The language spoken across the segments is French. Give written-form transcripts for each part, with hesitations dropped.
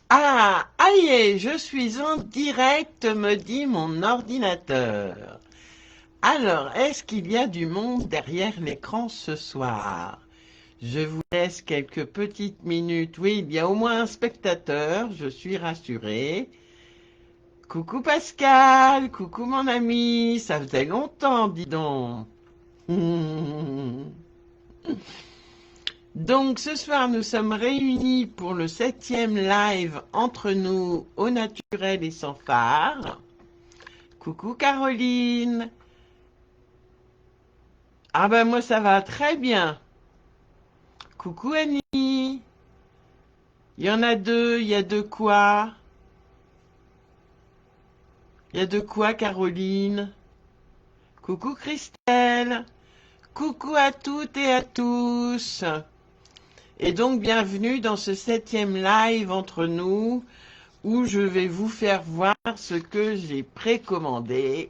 Ah, aïe, je suis en direct, me dit mon ordinateur. Alors, est-ce qu'il y a du monde derrière l'écran ce soir? Je vous laisse quelques petites minutes. Oui, il y a au moins un spectateur, je suis rassurée. Coucou Pascal, coucou mon ami, ça faisait longtemps, dis donc. Donc ce soir, nous sommes réunis pour le 7e live entre nous au naturel et sans phare. Coucou Caroline. Ah ben moi ça va très bien. Coucou Annie. Il y en a deux, il y a de quoi? Il y a de quoi Caroline? Coucou Christelle. Coucou à toutes et à tous. Et donc bienvenue dans ce 7e live entre nous où je vais vous faire voir ce que j'ai précommandé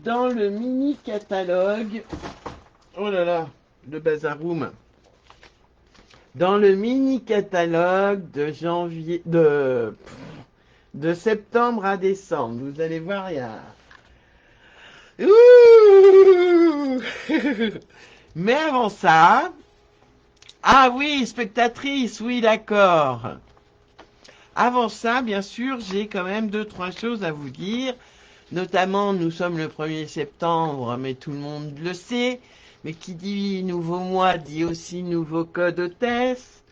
dans le mini catalogue. Oh là là, le bazaroum. Dans le mini catalogue de septembre à décembre. Vous allez voir, il y a... Ouh. Mais avant ça... Ah oui, spectatrice, oui, d'accord. Avant ça, bien sûr, j'ai quand même deux, trois choses à vous dire. Notamment, nous sommes le 1er septembre, mais tout le monde le sait. Mais qui dit nouveau mois dit aussi nouveau code hôtesse.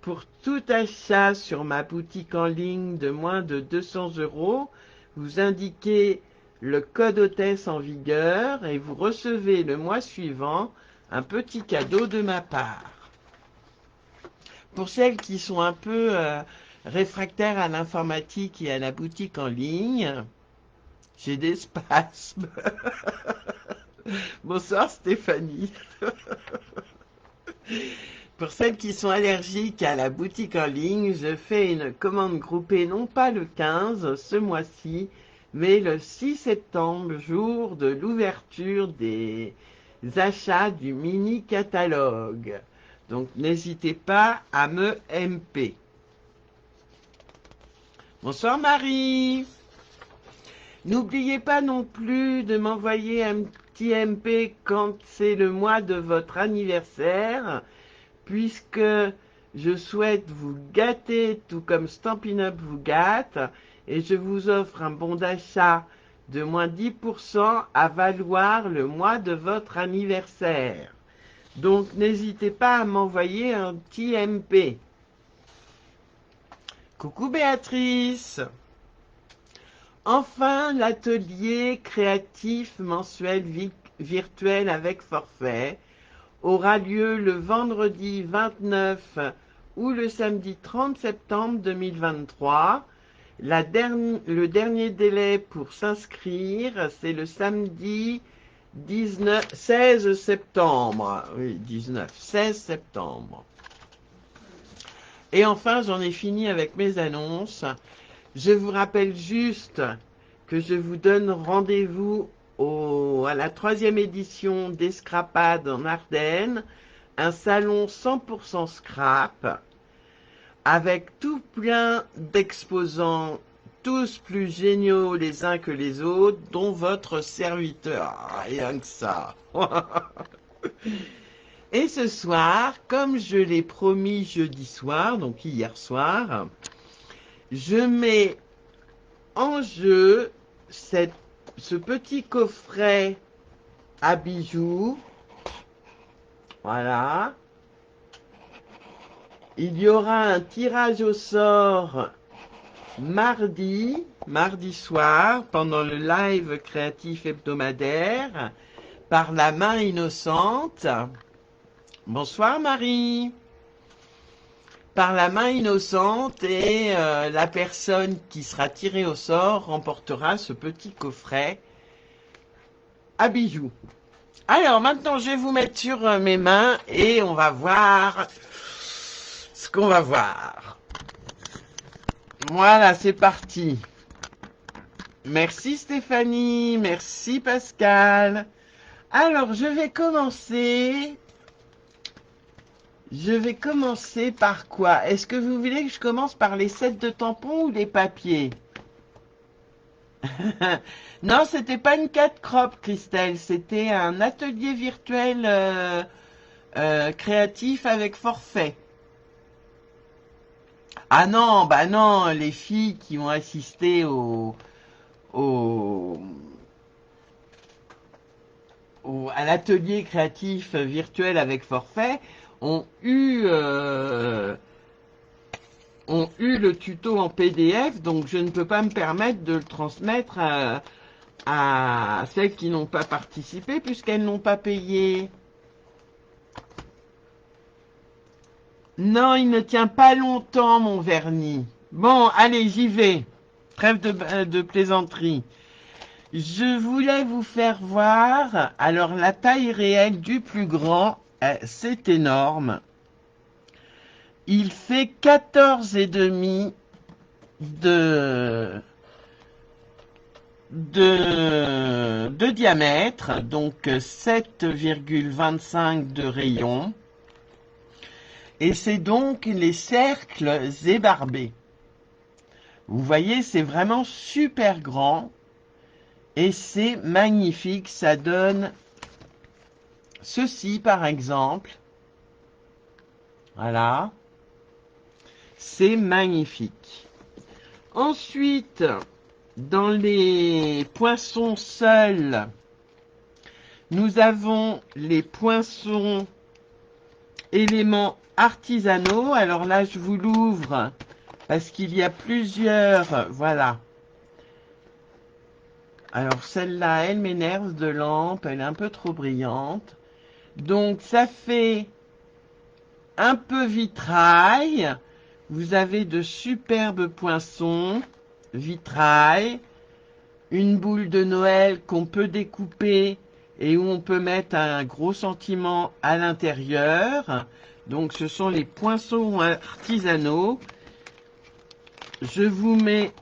Pour tout achat sur ma boutique en ligne de moins de 200 €, vous indiquez le code hôtesse en vigueur et vous recevez le mois suivant un petit cadeau de ma part. Pour celles qui sont un peu réfractaires à l'informatique et à la boutique en ligne, j'ai des spasmes. Bonsoir Stéphanie. Pour celles qui sont allergiques à la boutique en ligne, je fais une commande groupée non pas le 15 ce mois-ci, mais le 6 septembre, jour de l'ouverture des achats du mini catalogue. Donc n'hésitez pas à me MP. Bonsoir Marie. N'oubliez pas non plus de m'envoyer un petit MP quand c'est le mois de votre anniversaire, puisque je souhaite vous gâter tout comme Stampin' Up vous gâte, et je vous offre un bon d'achat de moins 10% à valoir le mois de votre anniversaire. Donc n'hésitez pas à m'envoyer un petit MP. Coucou Béatrice. Enfin, l'atelier créatif mensuel virtuel avec forfait aura lieu le vendredi 29 ou le samedi 30 septembre 2023. Le dernier délai pour s'inscrire, c'est le samedi 16 septembre. Oui, 16 septembre. Et enfin, j'en ai fini avec mes annonces. Je vous rappelle juste que je vous donne rendez-vous à la 3e édition d'Escrapade en Ardennes, un salon 100% scrap, avec tout plein d'exposants, tous plus géniaux les uns que les autres, dont votre serviteur. Rien que ça. Et ce soir, comme je l'ai promis jeudi soir, donc hier soir, je mets en jeu ce petit coffret à bijoux. Voilà. Il y aura un tirage au sort mardi soir, pendant le live créatif hebdomadaire, par la main innocente. Bonsoir Marie. Par la main innocente, et la personne qui sera tirée au sort remportera ce petit coffret à bijoux. Alors maintenant je vais vous mettre sur mes mains et on va voir ce qu'on va voir. Voilà, c'est parti. Merci Stéphanie, merci Pascal. Alors je vais commencer Je vais commencer par quoi? Est-ce que vous voulez que je commence par les sets de tampons ou les papiers? Non, c'était pas une 4 crop, Christelle. C'était un atelier virtuel créatif avec forfait. Ah non, bah non, les filles qui ont assisté au, à l'atelier créatif virtuel avec forfait ont eu le tuto en PDF, donc je ne peux pas me permettre de le transmettre à celles qui n'ont pas participé puisqu'elles n'ont pas payé. Non, il ne tient pas longtemps, mon vernis. Bon, allez, j'y vais. Trêve de plaisanterie. Je voulais vous faire voir, alors la taille réelle du plus grand, c'est énorme. Il fait 14,5 de, de diamètre, donc 7,25 de rayon. Et c'est donc les cercles ébarbés. Vous voyez, c'est vraiment super grand et c'est magnifique. Ça donne ceci, par exemple. Voilà. C'est magnifique. Ensuite, dans les poinçons seuls, nous avons les poinçons éléments artisanaux. Alors là, je vous l'ouvre parce qu'il y a plusieurs. Voilà. Alors celle-là, elle m'énerve de lampe. Elle est un peu trop brillante. Donc ça fait un peu vitrail. Vous avez de superbes poinçons, vitrail, une boule de Noël qu'on peut découper et où on peut mettre un gros sentiment à l'intérieur. Donc ce sont les poinçons artisanaux. Je vous mets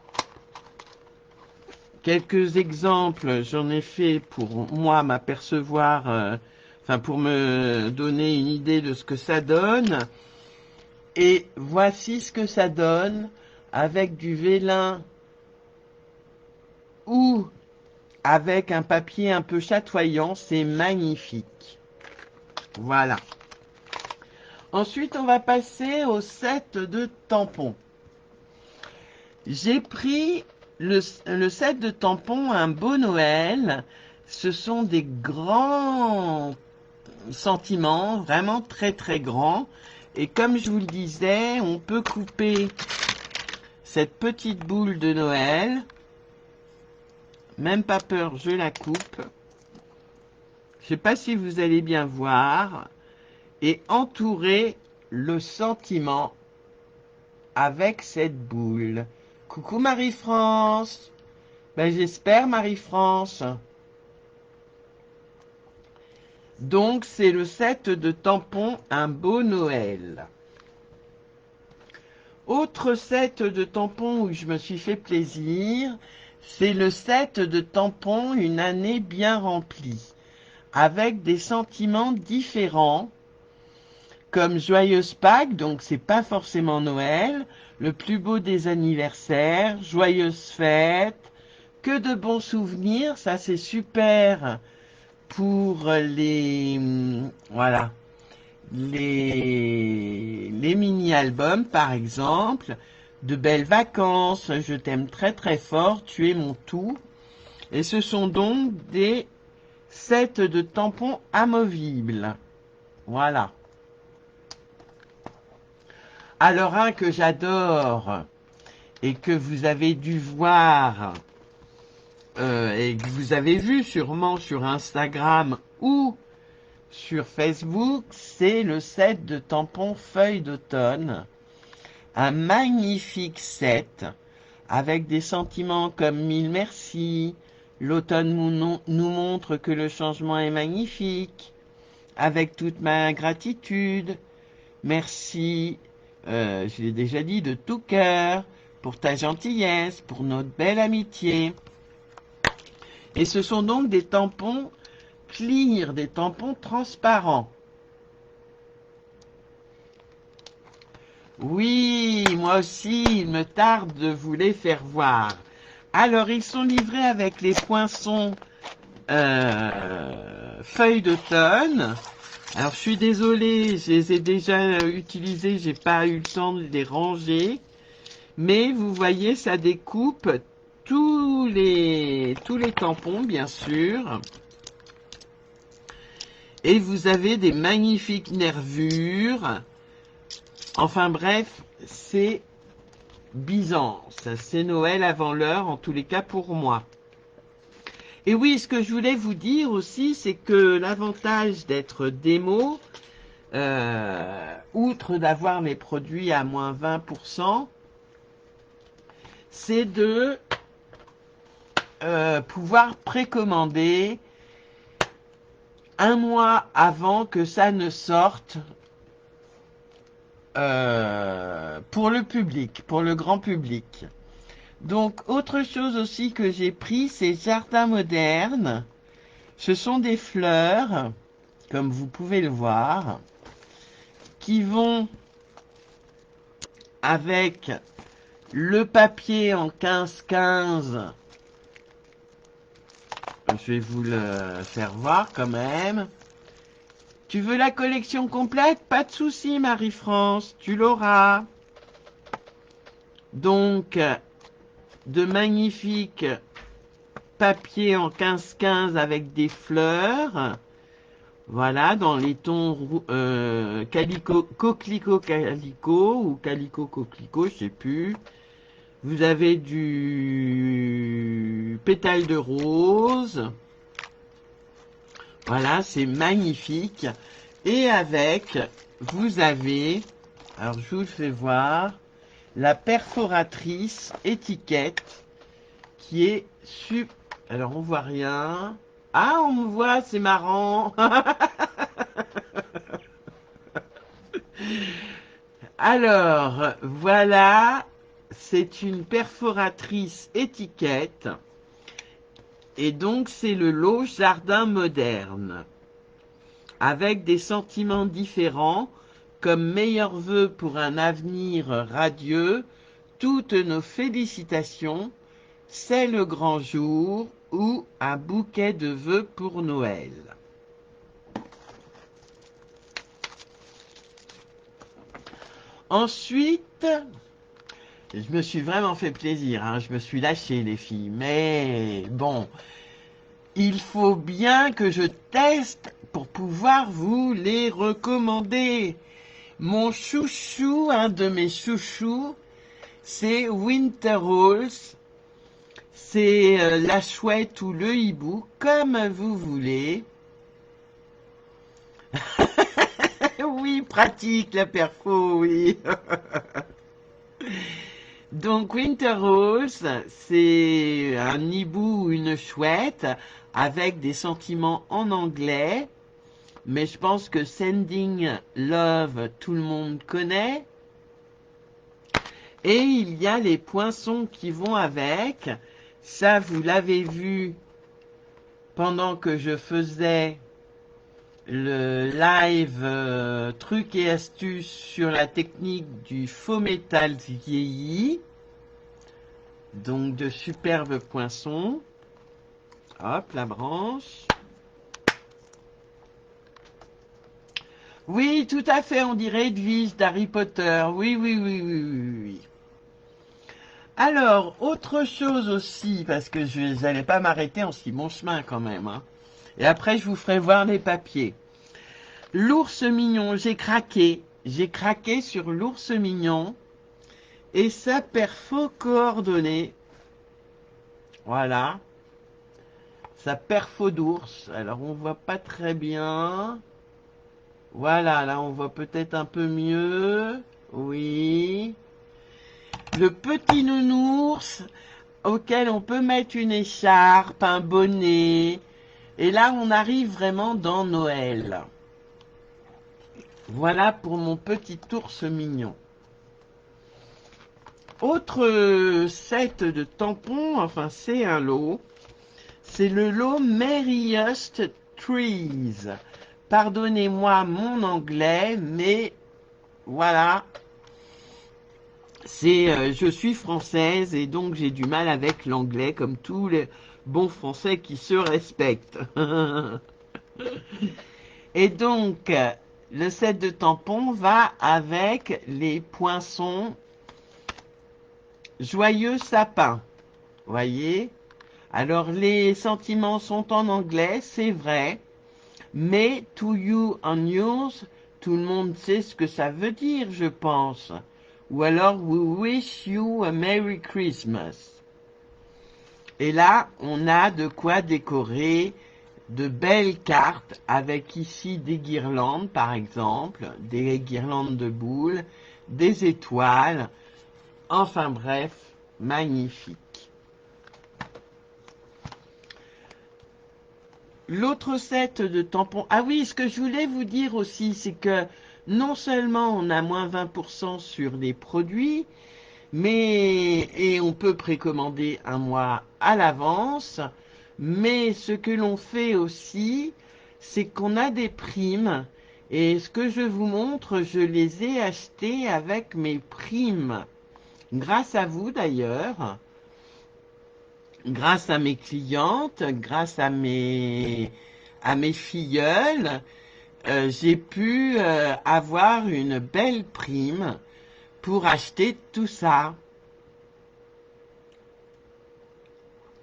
quelques exemples. J'en ai fait pour moi m'apercevoir, enfin pour me donner une idée de ce que ça donne. Et voici ce que ça donne avec du vélin ou avec un papier un peu chatoyant. C'est magnifique. Voilà. Ensuite, on va passer au set de tampons. J'ai pris le set de tampons Un Beau Noël. Ce sont des grands sentiments, vraiment très très grands. Et comme je vous le disais, on peut couper cette petite boule de Noël. Même pas peur, je la coupe. Je ne sais pas si vous allez bien voir. Et entourer le sentiment avec cette boule. Coucou Marie-France. Ben, j'espère Marie-France. Donc c'est le set de tampons Un Beau Noël. Autre set de tampons où je me suis fait plaisir, c'est le set de tampons Une année bien remplie, avec des sentiments différents, comme Joyeuse Pâques, donc c'est pas forcément Noël, le plus beau des anniversaires, Joyeuse Fête, que de bons souvenirs, ça c'est super pour voilà, les mini-albums par exemple, De belles vacances, Je t'aime très très fort, Tu es mon tout. Et ce sont donc des sets de tampons amovibles. Voilà. Alors un que j'adore et que vous avez dû voir et que vous avez vu sûrement sur Instagram ou sur Facebook, c'est le set de tampons Feuilles d'automne. Un magnifique set avec des sentiments comme Mille merci, L'automne nous montre que le changement est magnifique, Avec toute ma gratitude, merci, je l'ai déjà dit, de tout cœur, pour ta gentillesse, pour notre belle amitié. Et ce sont donc des tampons clear, des tampons transparents. Oui, moi aussi, il me tarde de vous les faire voir. Alors, ils sont livrés avec les poinçons feuilles d'automne. Alors, je suis désolée, je les ai déjà utilisés, j'ai pas eu le temps de les ranger. Mais vous voyez, ça découpe tous les tampons, bien sûr. Et vous avez des magnifiques nervures. Enfin bref, c'est Byzance. C'est Noël avant l'heure, en tous les cas pour moi. Et oui, ce que je voulais vous dire aussi, c'est que l'avantage d'être démo, outre d'avoir mes produits à moins 20%, c'est de pouvoir précommander un mois avant que ça ne sorte pour le public, pour le grand public. Donc, autre chose aussi que j'ai pris, c'est Jardin Moderne. Ce sont des fleurs, comme vous pouvez le voir, qui vont avec le papier en 15-15. Je vais vous le faire voir quand même. Tu veux la collection complète? Pas de souci, Marie-France, tu l'auras. Donc, de magnifiques papiers en 15-15 avec des fleurs. Voilà, dans les tons calico, coquelicot calico ou calico coquelicot, je sais plus. Vous avez du pétale de rose. Voilà, c'est magnifique. Et avec, vous avez, alors je vous le fais voir, la perforatrice étiquette qui est super. Alors on voit rien. Ah, on me voit, c'est marrant. Alors, voilà, c'est une perforatrice étiquette. Et donc, c'est le lot Jardin Moderne. Avec des sentiments différents, comme meilleurs vœux pour un avenir radieux, toutes nos félicitations, c'est le grand jour, ou un bouquet de vœux pour Noël. Ensuite, je me suis vraiment fait plaisir, hein, je me suis lâché les filles, mais bon, il faut bien que je teste pour pouvoir vous les recommander. Mon chouchou, un de mes chouchous, c'est Winter Rolls. C'est la chouette ou le hibou, comme vous voulez. Oui, pratique la perfo, oui. Donc Winter Rose, c'est un hibou ou une chouette avec des sentiments en anglais, mais je pense que Sending Love, tout le monde connaît. Et il y a les poinçons qui vont avec. Ça, vous l'avez vu pendant que je faisais le live trucs et astuces sur la technique du faux métal vieilli. Donc de superbes poinçons. Hop, la branche. Oui, tout à fait, on dirait Edwige d'Harry Potter. Oui, oui, oui, oui, oui, oui. Alors, autre chose aussi, parce que je n'allais pas m'arrêter en si bon chemin quand même. Hein. Et après, je vous ferai voir les papiers. L'ours mignon, j'ai craqué. J'ai craqué sur l'ours mignon. Et sa perfo coordonnée. Voilà. Sa perfo d'ours. Alors, on voit pas très bien. Voilà, là, on voit peut-être un peu mieux. Oui. Le petit nounours auquel on peut mettre une écharpe, un bonnet. Et là, on arrive vraiment dans Noël. Voilà pour mon petit ours mignon. Autre set de tampons, enfin c'est un lot. C'est le lot Merriest Trees. Pardonnez-moi mon anglais, mais voilà. je suis française et donc j'ai du mal avec l'anglais comme tous les bons français qui se respectent. Et donc, le set de tampons va avec les poinçons joyeux sapin. Voyez? Alors, les sentiments sont en anglais, c'est vrai, mais to you and yours, tout le monde sait ce que ça veut dire, je pense. Ou alors, we wish you a Merry Christmas. Et là, on a de quoi décorer de belles cartes avec ici des guirlandes, par exemple, des guirlandes de boules, des étoiles, enfin bref, magnifique. L'autre set de tampons... Ah oui, ce que je voulais vous dire aussi, c'est que non seulement on a moins 20% sur les produits, et on peut précommander un mois à l'avance, mais ce que l'on fait aussi, c'est qu'on a des primes, et ce que je vous montre, je les ai achetées avec mes primes, grâce à vous d'ailleurs, grâce à mes clientes, grâce à mes filleules, j'ai pu avoir une belle prime pour acheter tout ça.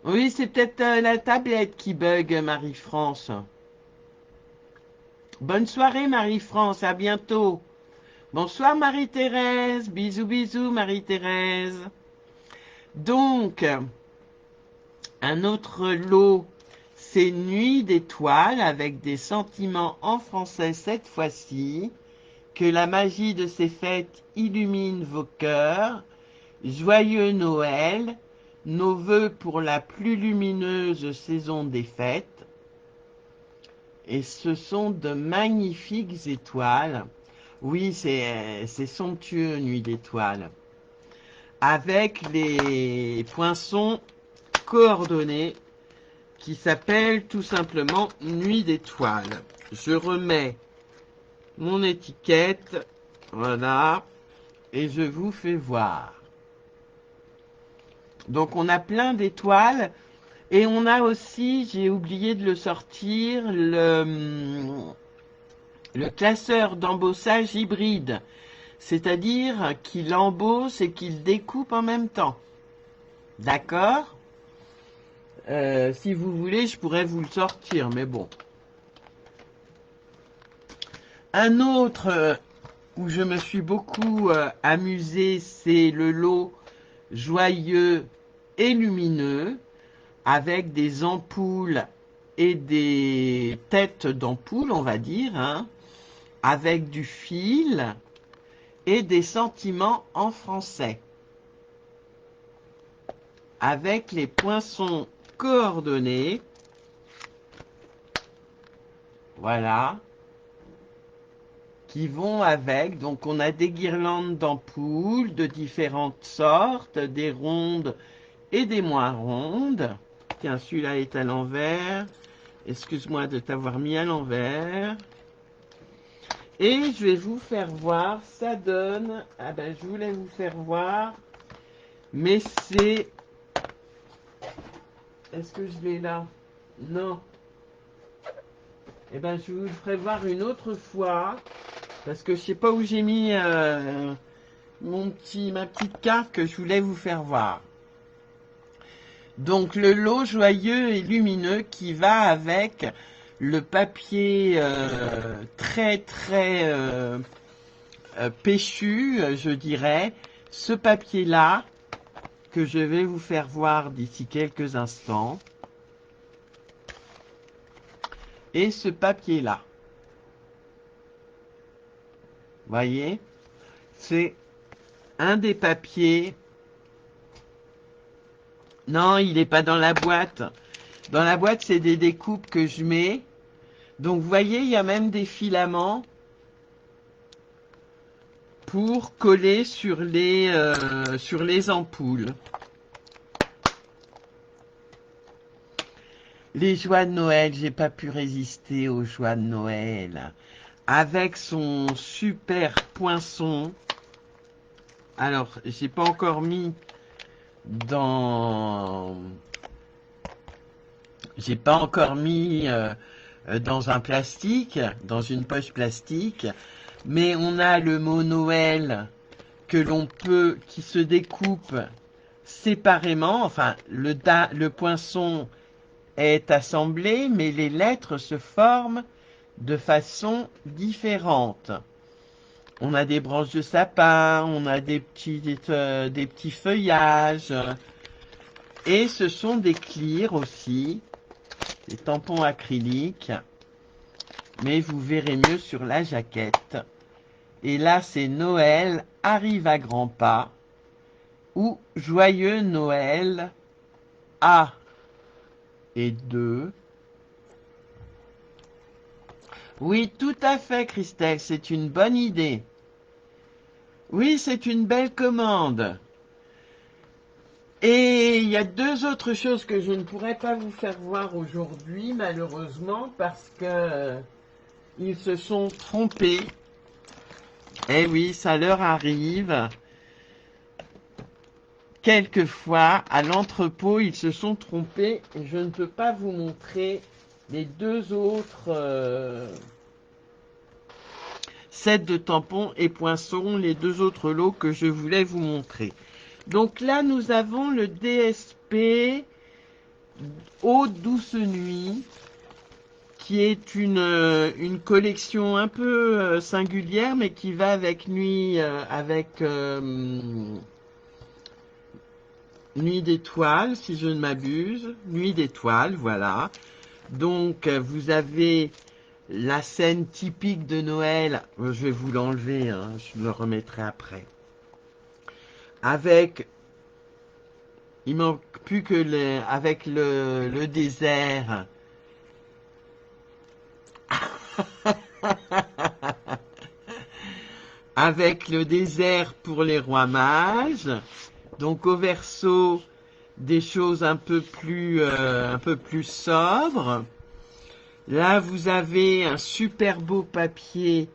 Oui, c'est peut-être la tablette qui bug, Marie-France. Bonne soirée, Marie-France, à bientôt. Bonsoir, Marie-Thérèse. Bisous, bisous, Marie-Thérèse. Donc, un autre lot, c'est Nuit d'étoiles avec des sentiments en français cette fois-ci. Que la magie de ces fêtes illumine vos cœurs. Joyeux Noël, nos vœux pour la plus lumineuse saison des fêtes. Et ce sont de magnifiques étoiles. Oui, c'est somptueux, Nuit d'étoiles. Avec les poinçons coordonnés qui s'appellent tout simplement Nuit d'étoiles. Je remets mon étiquette, voilà, et je vous fais voir. Donc on a plein d'étoiles et on a aussi, j'ai oublié de le sortir, le classeur d'embossage hybride, c'est-à-dire qu'il embosse et qu'il découpe en même temps. D'accord? Si vous voulez, je pourrais vous le sortir, mais bon. Un autre où je me suis beaucoup amusée, c'est le lot joyeux et lumineux avec des ampoules et des têtes d'ampoules, on va dire, hein, avec du fil et des sentiments en français. Avec les poinçons coordonnés, voilà, qui vont avec. Donc on a des guirlandes d'ampoules de différentes sortes, des rondes et des moins rondes. Tiens, celui-là est à l'envers. Excuse-moi de t'avoir mis à l'envers. Et je vais vous faire voir, ça donne... Ah ben, je voulais vous faire voir, mais c'est... Est-ce que je l'ai là? Non. Eh ben, je vous le ferai voir une autre fois, parce que je sais pas où j'ai mis ma petite carte que je voulais vous faire voir. Donc, le lot joyeux et lumineux qui va avec le papier très très péchu, je dirais. Ce papier-là, que je vais vous faire voir d'ici quelques instants. Et ce papier-là. Voyez, c'est un des papiers. Non, il n'est pas dans la boîte. Dans la boîte, c'est des découpes que je mets. Donc, vous voyez, il y a même des filaments pour coller sur les ampoules. Les joies de Noël, j'ai pas pu résister aux joies de Noël. Avec son super poinçon, Alors, j'ai pas encore mis dans... J'ai pas encore mis dans un plastique, dans une poche plastique, mais on a le mot Noël que l'on peut, qui se découpe séparément. Enfin, le poinçon est assemblé, mais les lettres se forment de façon différente. On a des branches de sapin, on a des petits feuillages, et ce sont des clears aussi, des tampons acryliques, mais vous verrez mieux sur la jaquette. Et là, c'est Noël arrive à grands pas, ou Joyeux Noël A et 2. Oui, tout à fait, Christelle, c'est une bonne idée. Oui, c'est une belle commande. Et il y a deux autres choses que je ne pourrais pas vous faire voir aujourd'hui, malheureusement, parce que ils se sont trompés. Eh oui, ça leur arrive. Quelquefois, à l'entrepôt, ils se sont trompés et je ne peux pas vous montrer les deux autres sets de tampons et poinçons, les deux autres lots que je voulais vous montrer. Donc là, nous avons le DSP Eau douce nuit, qui est une collection un peu singulière, mais qui va avec Nuit d'étoiles, si je ne m'abuse. Nuit d'étoiles, voilà. Donc, vous avez la scène typique de Noël. Je vais vous l'enlever, hein, je le remettrai après. Avec, il manque plus que avec le désert. Avec le désert pour les rois mages. Donc au verso, des choses un peu plus sobres. Là, vous avez un super beau papier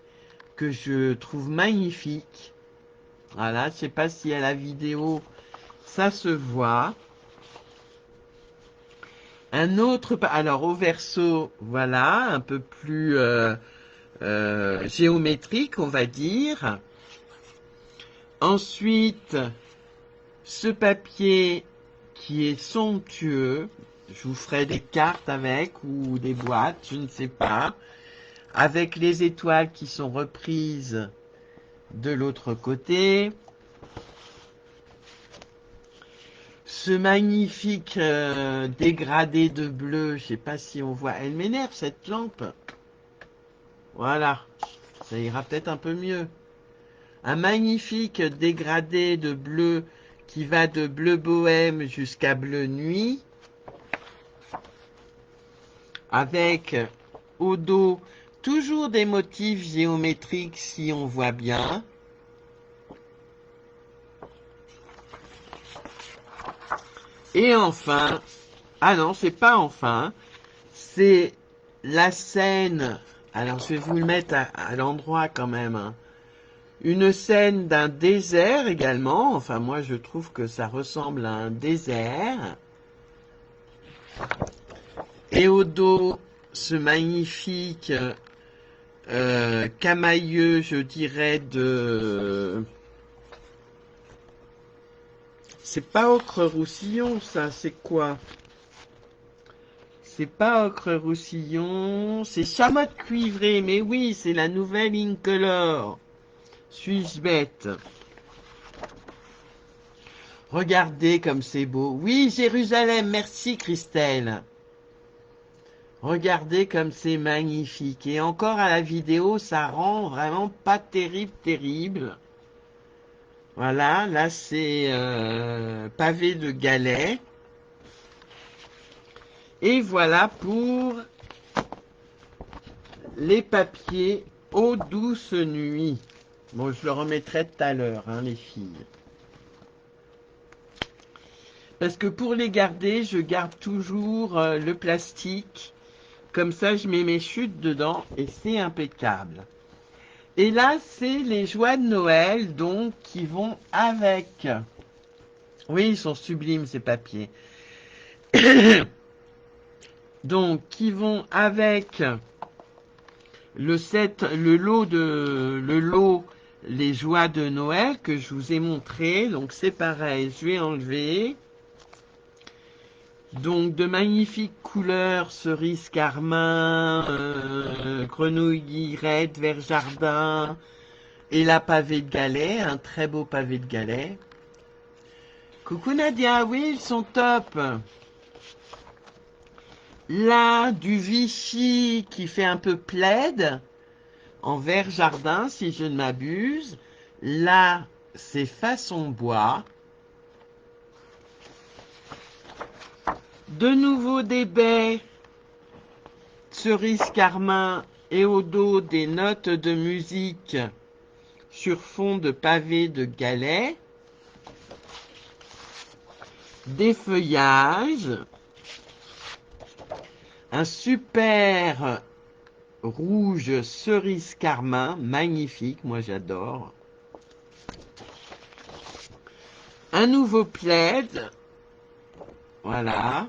que je trouve magnifique. Voilà, je sais pas si à la vidéo ça se voit. Un autre, alors au verso, voilà, un peu plus géométrique, on va dire. Ensuite, ce papier qui est somptueux, je vous ferai des cartes avec ou des boîtes, je ne sais pas, avec les étoiles qui sont reprises de l'autre côté. Ce magnifique dégradé de bleu, je ne sais pas si on voit, elle m'énerve cette lampe. Voilà, ça ira peut-être un peu mieux. Un magnifique dégradé de bleu qui va de bleu bohème jusqu'à bleu nuit, avec au dos toujours des motifs géométriques si on voit bien. Et enfin, ah non, c'est pas enfin, c'est la scène, alors je vais vous le mettre à l'endroit quand même, hein. Une scène d'un désert également, enfin moi je trouve que ça ressemble à un désert. Et au dos, ce magnifique camailleux, je dirais, de... C'est pas ocre-roussillon, ça, c'est quoi? C'est pas ocre-roussillon, c'est chamotte cuivrée, mais oui, c'est la nouvelle Incolor. Suis-je bête? Regardez comme c'est beau. Oui, Jérusalem, merci Christelle. Regardez comme c'est magnifique. Et encore à la vidéo, ça rend vraiment pas terrible. Voilà, là c'est pavé de galets. Et voilà pour les papiers Eau douce nuit. Bon, je le remettrai tout à l'heure, hein, les filles. Parce que pour les garder, je garde toujours le plastique. Comme ça, je mets mes chutes dedans et c'est impeccable. Et là, c'est les joies de Noël, donc, qui vont avec. Oui, ils sont sublimes, ces papiers. Donc, qui vont avec le lot, les joies de Noël que je vous ai montré. Donc, c'est pareil, je vais enlever. Donc, de magnifiques couleurs, cerise carmin, grenouille guillerette, vert jardin, et la pavé de Galets, un très beau pavé de Galets. Coucou Nadia, oui, ils sont top. Là, du Vichy qui fait un peu plaid, en vert jardin, si je ne m'abuse. Là, c'est façon bois. De nouveau des baies, cerise carmin et au dos des notes de musique sur fond de pavé de Galets. Des feuillages. Un super rouge cerise carmin, magnifique, moi j'adore. Un nouveau plaid, voilà.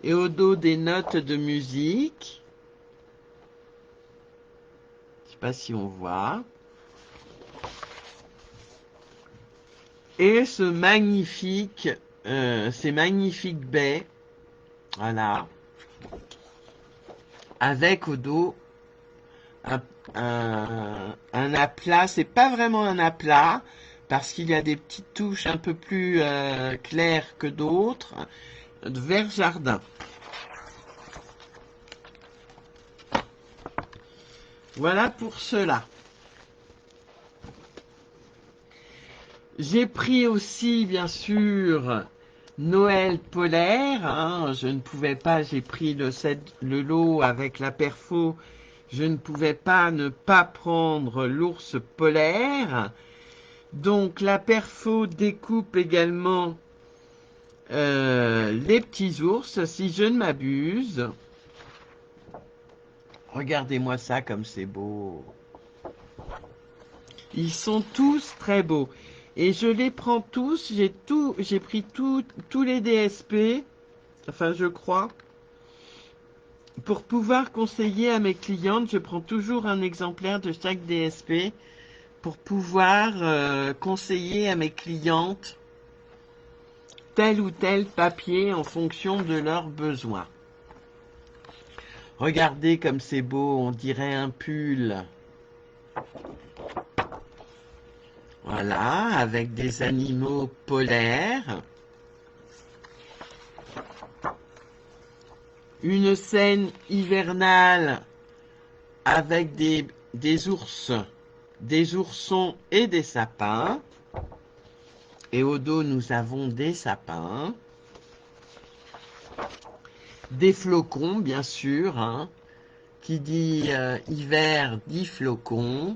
Et au dos des notes de musique. Je sais pas si on voit. Et ce magnifique, ces magnifiques baies, voilà. Avec au dos un aplat, c'est pas vraiment un aplat, parce qu'il y a des petites touches un peu plus claires que d'autres, de vert jardin. Voilà pour cela. J'ai pris aussi, bien sûr, Noël polaire. Hein, je ne pouvais pas, j'ai pris le lot avec la perfo. Je ne pouvais pas ne pas prendre l'ours polaire. Donc la perfo découpe également les petits ours, si je ne m'abuse. Regardez-moi ça comme c'est beau. Ils sont tous très beaux. Et je les prends tous, j'ai pris tous les DSP, enfin je crois. Pour pouvoir conseiller à mes clientes, je prends toujours un exemplaire de chaque DSP pour pouvoir conseiller à mes clientes tel ou tel papier en fonction de leurs besoins. Regardez comme c'est beau, on dirait un pull. Voilà, avec des animaux polaires. Une scène hivernale avec des ours, des oursons et des sapins. Et au dos, nous avons des sapins. Des flocons, bien sûr. Hein. Qui dit hiver dit flocons.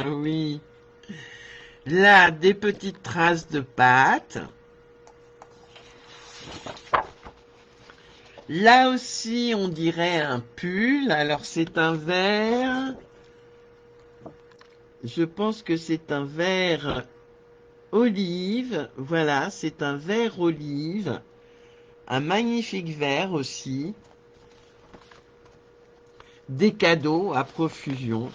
Oui. Là, des petites traces de pâte. Là aussi, on dirait un pull. Alors, c'est un vert. Je pense que c'est un vert olive. Voilà, c'est un vert olive. Un magnifique vert aussi. Des cadeaux à profusion.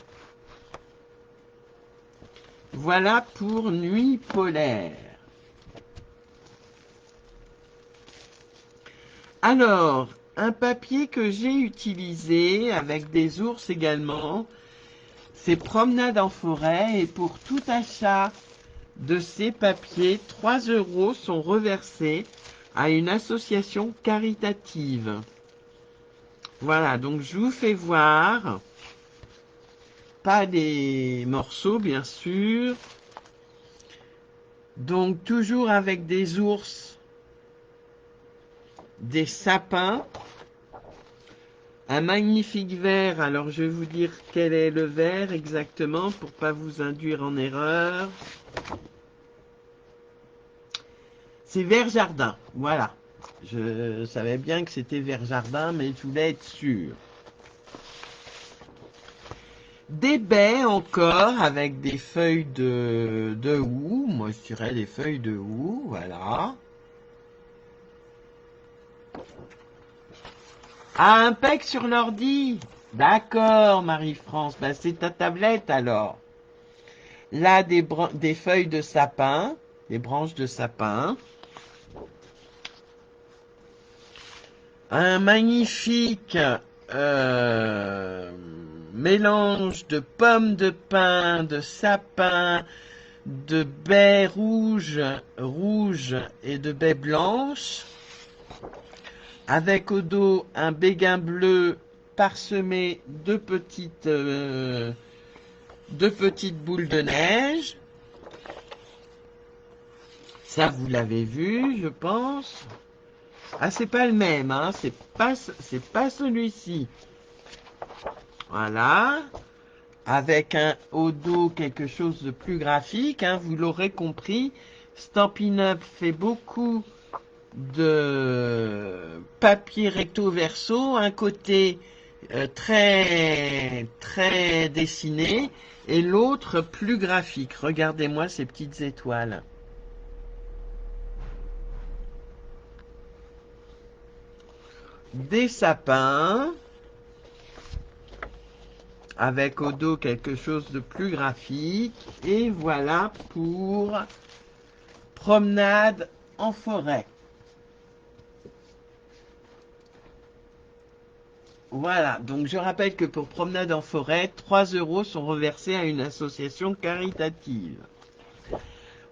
Voilà pour Nuit polaire. Alors, un papier que j'ai utilisé avec des ours également, c'est Promenade en forêt, et pour tout achat de ces papiers, 3 € sont reversés à une association caritative. Voilà, donc je vous fais voir, pas des morceaux bien sûr, donc toujours avec des ours, des sapins, un magnifique vert. Alors je vais vous dire quel est le vert exactement pour pas vous induire en erreur. C'est vert jardin, voilà. Je savais bien que c'était vers jardin, mais je voulais être sûr. Des baies encore avec des feuilles de houx. Moi, je dirais des feuilles de houx, voilà. Ah, un pec sur l'ordi. D'accord, Marie-France. Ben, c'est ta tablette alors. Là, des feuilles de sapin, des branches de sapin. Un magnifique euh, mélange de pommes de pin, de sapin, de baies rouges et de baies blanches, avec au dos un béguin bleu parsemé de petites boules de neige. Ça, vous l'avez vu, je pense. Ah, c'est pas le même, hein. C'est pas celui-ci. Voilà. Avec un au dos quelque chose de plus graphique, hein, vous l'aurez compris. Stampin' Up fait beaucoup de papier recto verso, un côté très dessiné et l'autre plus graphique. Regardez-moi ces petites étoiles. Des sapins avec au dos quelque chose de plus graphique et voilà pour promenade en forêt. Voilà, donc je rappelle que pour promenade en forêt, 3 € sont reversés à une association caritative.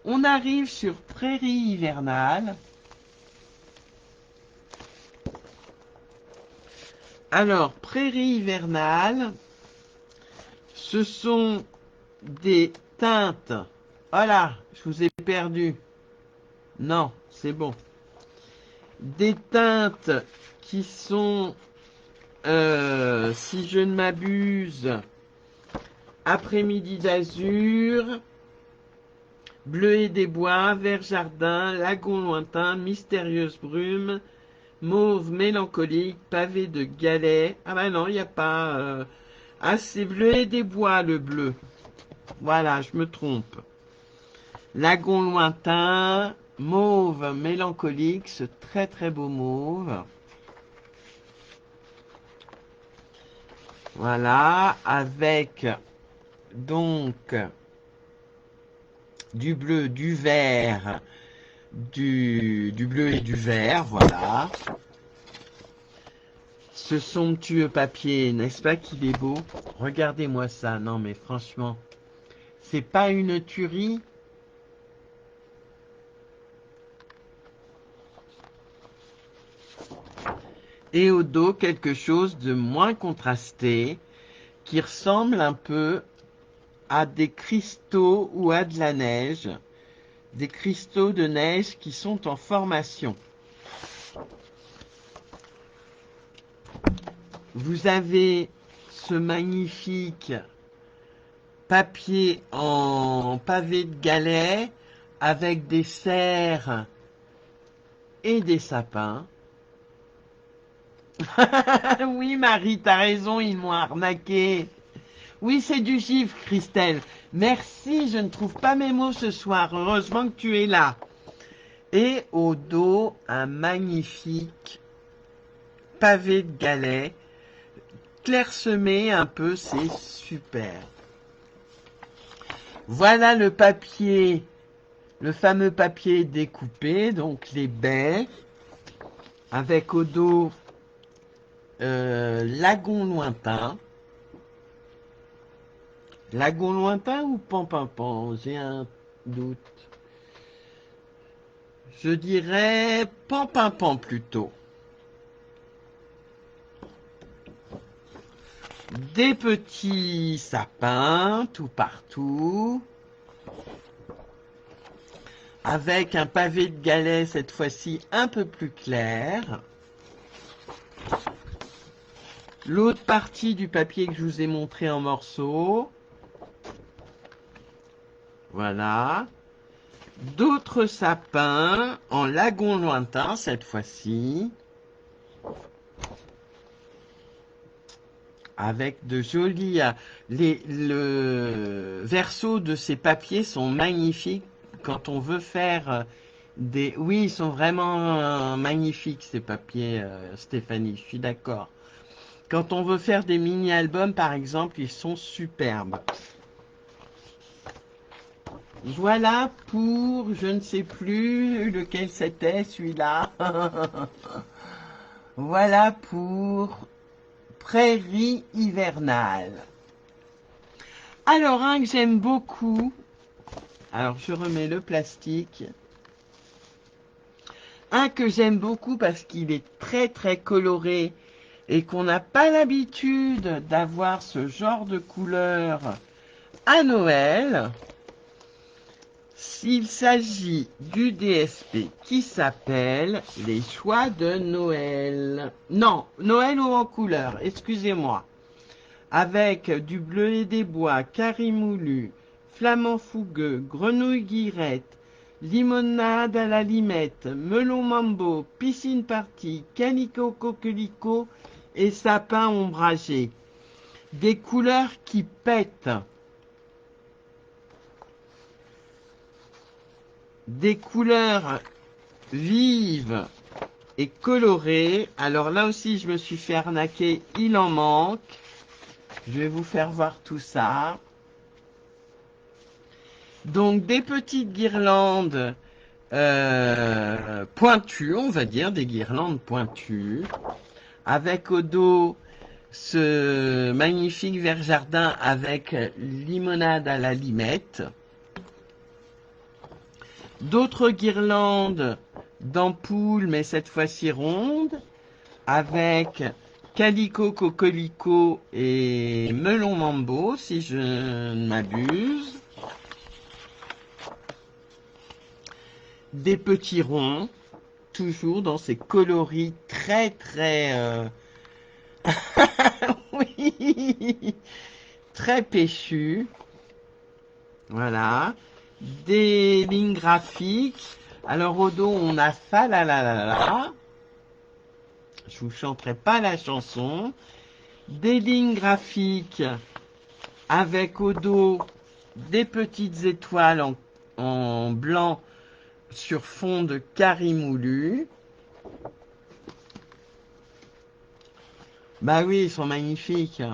On arrive sur Prairie hivernale. Alors, Prairie hivernale, ce sont des teintes. Voilà, je vous ai perdu. Non, c'est bon. Des teintes qui sont, si je ne m'abuse, après-midi d'azur, bleu et des bois, vert jardin, lagon lointain, mystérieuse brume, mauve mélancolique, pavé de galets. Ah ben non, il n'y a pas... Ah, c'est bleu et des bois, le bleu. Voilà, je me trompe. Lagon lointain, mauve mélancolique, ce très très beau mauve. Voilà, avec donc du bleu, du vert, du bleu et du vert, voilà. Ce somptueux papier, n'est-ce pas qu'il est beau? Regardez-moi ça, non mais franchement, c'est pas une tuerie? Et au dos, quelque chose de moins contrasté, qui ressemble un peu à des cristaux ou à de la neige, des cristaux de neige qui sont en formation. Vous avez ce magnifique papier en pavé de galets avec des cerfs et des sapins. Oui, Marie, t'as raison, ils m'ont arnaqué. Oui, c'est du givre, Christelle. Merci, je ne trouve pas mes mots ce soir. Heureusement que tu es là. Et au dos, un magnifique pavé de galets, clairsemé un peu, c'est super. Voilà le papier, le fameux papier découpé, donc les baies, avec au dos lagon lointain. Lagon lointain ou Pampimpan? J'ai un doute. Je dirais Pampimpan plutôt. Des petits sapins tout partout. Avec un pavé de galets cette fois-ci un peu plus clair. L'autre partie du papier que je vous ai montré en morceaux. Voilà. d'autres sapins en lagon lointain cette fois-ci, avec de jolis... le verso de ces papiers sont magnifiques quand on veut faire des... Oui, ils sont vraiment magnifiques ces papiers, Stéphanie, je suis d'accord. Quand on veut faire des mini-albums, par exemple, ils sont superbes. Voilà pour, je ne sais plus lequel c'était celui-là. Voilà pour Prairie hivernale. Alors, un que j'aime beaucoup, alors je remets le plastique. Un que j'aime beaucoup parce qu'il est très très coloré et qu'on n'a pas l'habitude d'avoir ce genre de couleur à Noël. Il s'agit du DSP qui s'appelle Les Choix de Noël. Non, Noël ou en couleur, excusez-moi. Avec du bleuet des bois, carimoulu, flamand fougueux, grenouille guirette, limonade à la limette, melon mambo, piscine party, canico coquelicot et sapin ombragé. Des couleurs qui pètent. Des couleurs vives et colorées. Alors là aussi, je me suis fait arnaquer, il en manque. Je vais vous faire voir tout ça. Donc des petites guirlandes pointues, on va dire, des guirlandes pointues, avec au dos ce magnifique verre jardin avec limonade à la limette. D'autres guirlandes d'ampoules, mais cette fois-ci rondes, avec calico, coquelicot et melon mambo, si je ne m'abuse. Des petits ronds, toujours dans ces coloris très très... oui, très péchus. Voilà. Des lignes graphiques. Alors au dos, on a fa la la la la. Je vous chanterai pas la chanson. Des lignes graphiques avec au dos des petites étoiles en blanc sur fond de carimoulu. Bah oui, ils sont magnifiques.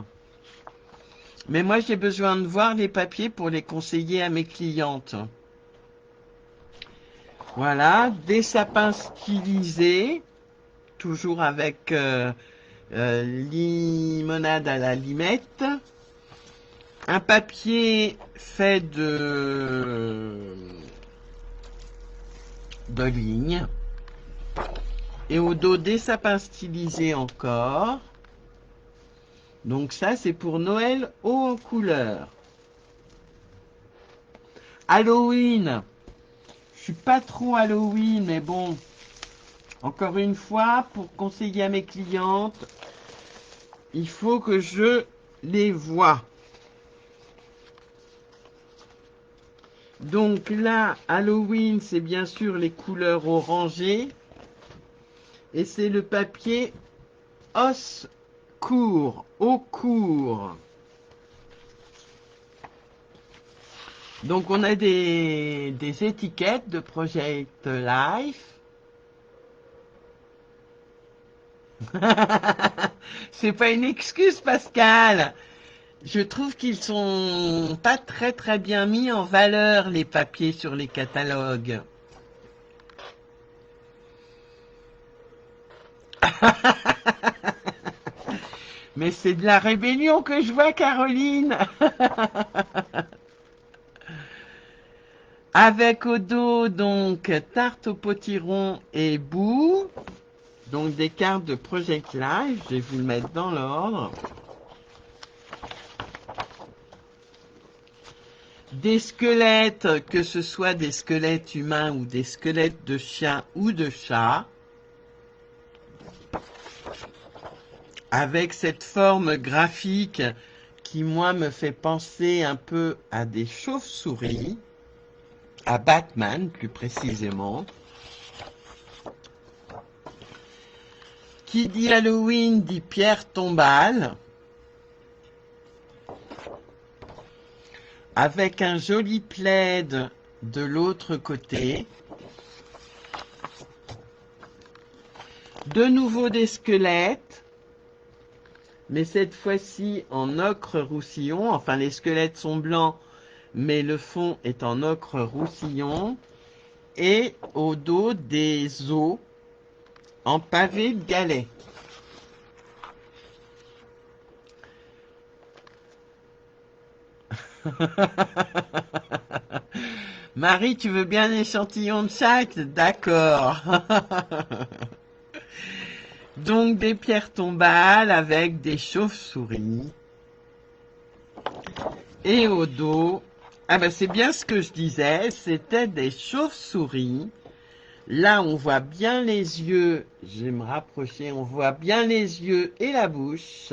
Mais moi, j'ai besoin de voir les papiers pour les conseiller à mes clientes. Voilà, des sapins stylisés, toujours avec limonade à la limette. Un papier fait de lignes. Et au dos, des sapins stylisés encore. Donc ça, c'est pour Noël haut en couleur. Halloween. Je suis pas trop Halloween, mais bon. Encore une fois, pour conseiller à mes clientes, il faut que je les voie. Donc là, Halloween, c'est bien sûr les couleurs orangées. Et c'est le papier os court, au court. Donc on a des étiquettes de Project Life. C'est pas une excuse, Pascal. Je trouve qu'ils sont pas très très bien mis en valeur, les papiers sur les catalogues. Mais c'est de la rébellion que je vois, Caroline. Avec au dos, donc, tarte au potiron et boue. Donc, des cartes de Project Life. Je vais vous le mettre dans l'ordre. Des squelettes, que ce soit des squelettes humains ou des squelettes de chiens ou de chats. Avec cette forme graphique qui, moi, me fait penser un peu à des chauves-souris. à Batman plus précisément. Qui dit Halloween dit pierre tombale, avec un joli plaid de l'autre côté. De nouveau des squelettes, mais cette fois-ci en ocre roussillon. Enfin, les squelettes sont blancs, mais le fond est en ocre roussillon. Et au dos des os en pavé de galets. Marie, tu veux bien un échantillon de chaque? D'accord. Donc des pierres tombales avec des chauves-souris. Et au dos, ah ben c'est bien ce que je disais, c'était des chauves-souris. Là, on voit bien les yeux, je vais me rapprocher, on voit bien les yeux et la bouche.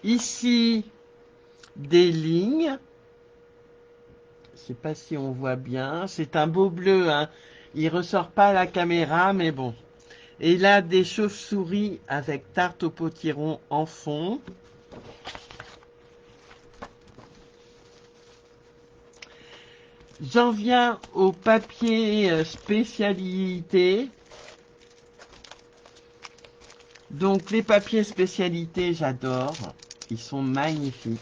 Ici, des lignes. Je sais pas si on voit bien. C'est un beau bleu, hein. Il ressort pas à la caméra, mais bon. Et là, des chauves-souris avec tarte au potiron en fond. J'en viens au papier spécialité. Donc les papiers spécialités, j'adore. Ils sont magnifiques.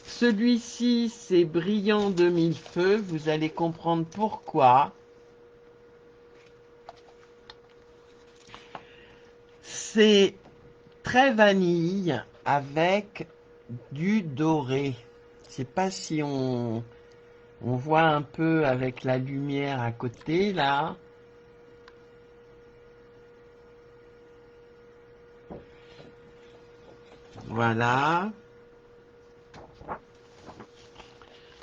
Celui-ci, c'est brillant de mille feux. Vous allez comprendre pourquoi. C'est très vanille avec du doré. Je sais pas si on voit un peu avec la lumière à côté là. Voilà.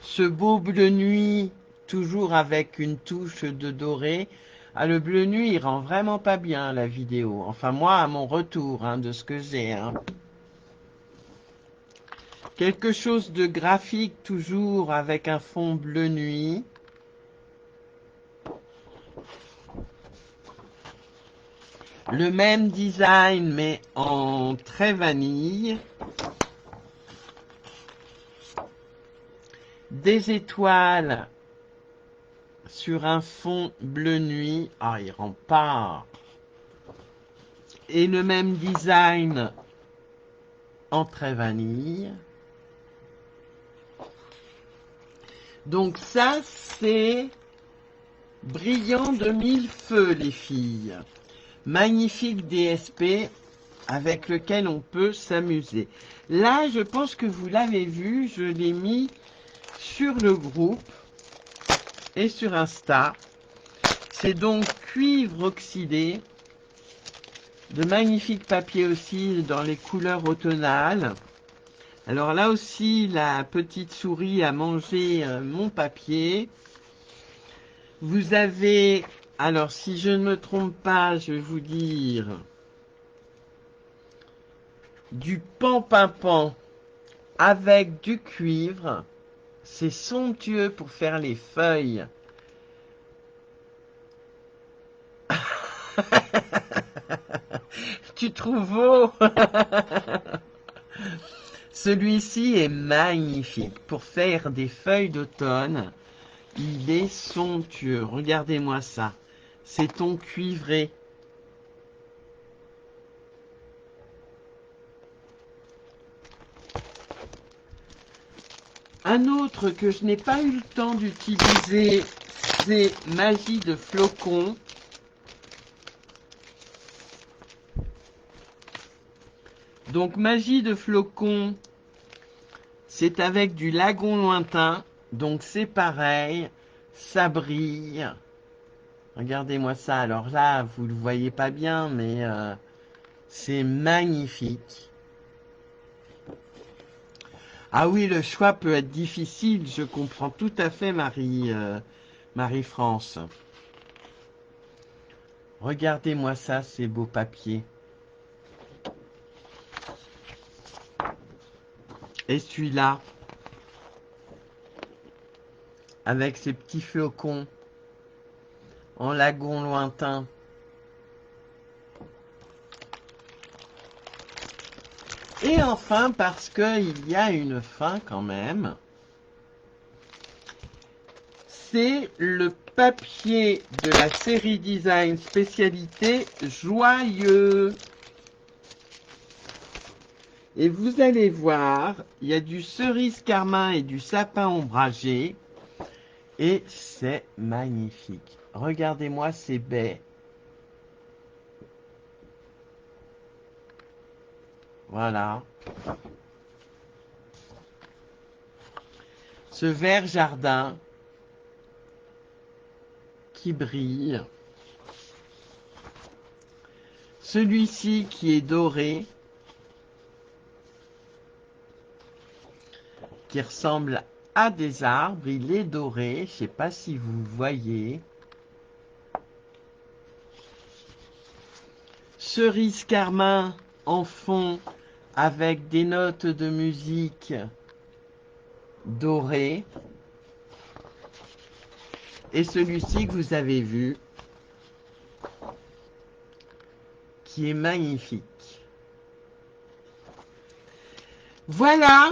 Ce beau bleu nuit, toujours avec une touche de doré. Ah, le bleu nuit, il rend vraiment pas bien la vidéo. Enfin, moi, à mon retour, hein, de ce que j'ai. Hein. Quelque chose de graphique, toujours avec un fond bleu nuit. Le même design, mais en très vanille. Des étoiles sur un fond bleu nuit. Ah, il rend pas. Et le même design en très vanille. Donc ça, c'est brillant de mille feux, les filles. Magnifique DSP avec lequel on peut s'amuser. Là, je pense que vous l'avez vu, je l'ai mis sur le groupe et sur Insta. C'est donc cuivre oxydé, de magnifiques papiers aussi dans les couleurs automnales. Alors là aussi, la petite souris a mangé mon papier. Vous avez, alors si je ne me trompe pas, je vais vous dire, du pan-pimpant avec du cuivre. C'est somptueux pour faire les feuilles. Tu trouves beau? Celui-ci est magnifique pour faire des feuilles d'automne. Il est somptueux. Regardez-moi ça. C'est ton cuivré. Un autre que je n'ai pas eu le temps d'utiliser, c'est Magie de flocon. Donc Magie de flocon, c'est avec du lagon lointain. Donc c'est pareil, ça brille. Regardez-moi ça. Alors là, vous le voyez pas bien, mais c'est magnifique. Ah oui, le choix peut être difficile, je comprends tout à fait Marie-France. Regardez-moi ça, ces beaux papiers. Et celui-là, avec ses petits flocons en lagon lointain. Et enfin, parce qu'il y a une fin quand même, c'est le papier de la série design spécialité Joyeux. Et vous allez voir, il y a du cerise carmin et du sapin ombragé. Et c'est magnifique. Regardez-moi ces baies. Voilà. Ce vert jardin qui brille. Celui-ci qui est doré, qui ressemble à des arbres. Il est doré. Je ne sais pas si vous voyez. Cerise carmin en fond avec des notes de musique dorées. Et celui-ci que vous avez vu, qui est magnifique. Voilà,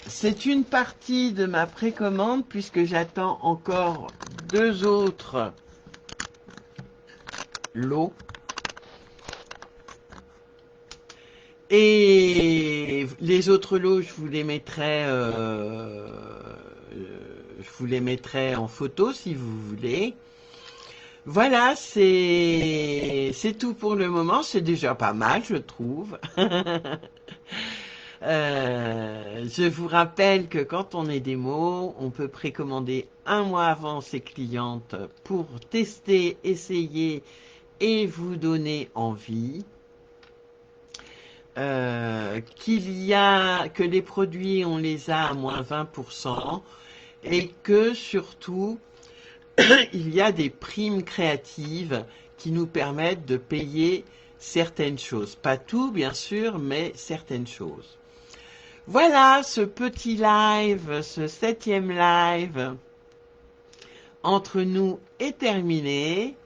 c'est une partie de ma précommande puisque j'attends encore 2 autres lots. Et les autres lots, je vous les mettrai en photo si vous voulez. Voilà, c'est tout pour le moment. C'est déjà pas mal, je trouve. Je vous rappelle que quand on est démo, on peut précommander un mois avant ses clientes pour tester, essayer et vous donner envie. Que les produits, on les a à moins 20% et que surtout, il y a des primes créatives qui nous permettent de payer certaines choses. Pas tout, bien sûr, mais certaines choses. Voilà, ce petit live, ce 7e live entre nous est terminé.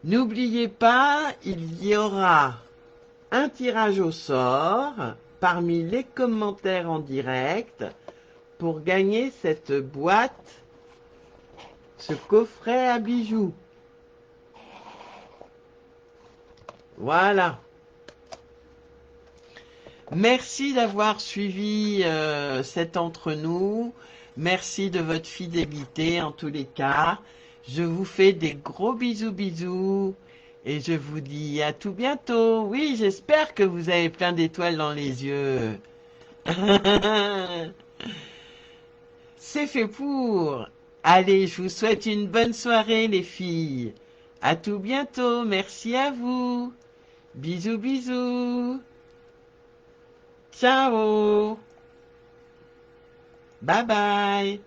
N'oubliez pas, il y aura un tirage au sort parmi les commentaires en direct pour gagner cette boîte, ce coffret à bijoux. Voilà. Merci d'avoir suivi cet entre nous. Merci de votre fidélité en tous les cas. Je vous fais des gros bisous bisous et je vous dis à tout bientôt. Oui, j'espère que vous avez plein d'étoiles dans les yeux. C'est fait pour. Allez, je vous souhaite une bonne soirée les filles. À tout bientôt. Merci à vous. Bisous bisous. Ciao. Bye bye.